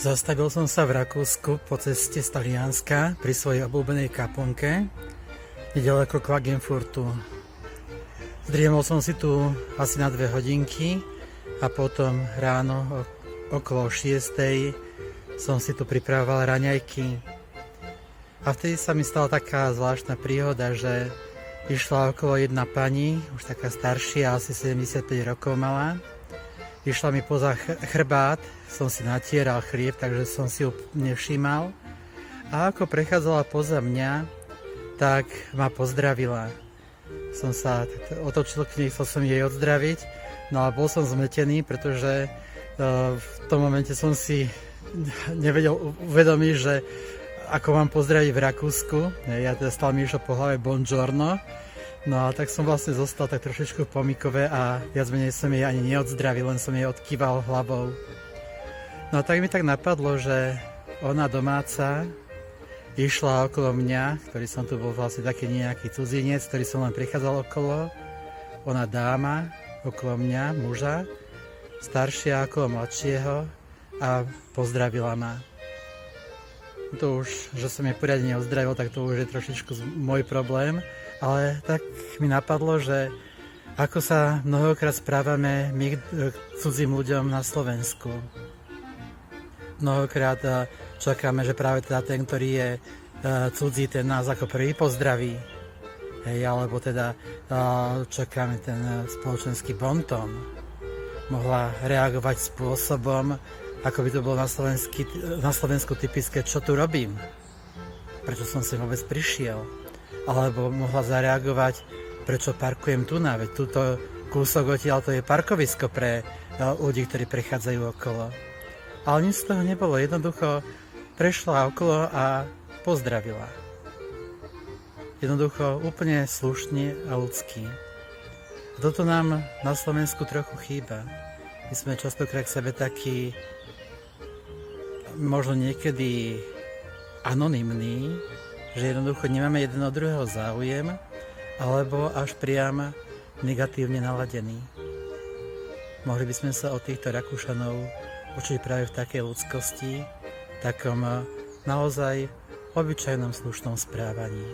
Zastavil som sa v Rakúsku po ceste z Talianska pri svojej obľúbenej kaplnke nedaleko Klagenfurtu. Zdriemol som si tu asi na 2 hodinky a potom ráno okolo 6 som si tu pripravoval raňajky. A vtedy sa mi stala taká zvláštna príhoda, že išla okolo jedna pani, už taká staršia, asi 75 rokov mala. Išla mi poza chrbát, som si natieral chlieb, takže som si ju nevšímal. A ako prechádzala poza mňa, tak ma pozdravila. Som sa otočil k nej, chcel som jej odzdraviť, no a bol som zmetený, pretože v tom momente som si nevedel uvedomiť, že ako mám pozdraviť v Rakúsku. Ja teda stále mi išlo po hlave buongiorno. No a tak som vlastne zostal tak trošičku v pomykove a viac menej som jej ani neodzdravil, len som jej odkýval hlavou. No a tak mi tak napadlo, že ona domáca išla okolo mňa, ktorý som tu bol vlastne taký nejaký cudzinec, ktorý som len prichádzal okolo. Ona dáma okolo mňa, muža, staršia ako mladšieho a pozdravila ma. To už, že som jej poriadne neozdravil, tak to už je trošičku môj problém. Ale tak mi napadlo, že ako sa mnohokrát správame my k cudzím ľuďom na Slovensku. Mnohokrát čakáme, že práve teda ten, ktorý je cudzí, ten nás ako prvý pozdraví. Alebo teda čakáme ten spoločenský bonton. Mohla reagovať spôsobom, ako by to bolo na Slovensku typické, čo tu robím. Prečo som sem vôbec prišiel. Alebo mohla zareagovať, prečo parkujem tu na, veď túto kúsok odtiaľ to je parkovisko pre ľudí, ktorí prechádzajú okolo. Ale nič z toho nebolo, jednoducho prešla okolo a pozdravila. Jednoducho úplne slušne a ľudský. Toto nám na Slovensku trochu chýba. My sme častokrát k sebe takí, možno niekedy anonymní, že jednoducho nemáme jeden od druhého záujem, alebo až priam negatívne naladení. Mohli by sme sa od týchto Rakúšanov učiť práve v takej ľudskosti, takom naozaj obyčajnom slušnom správaní.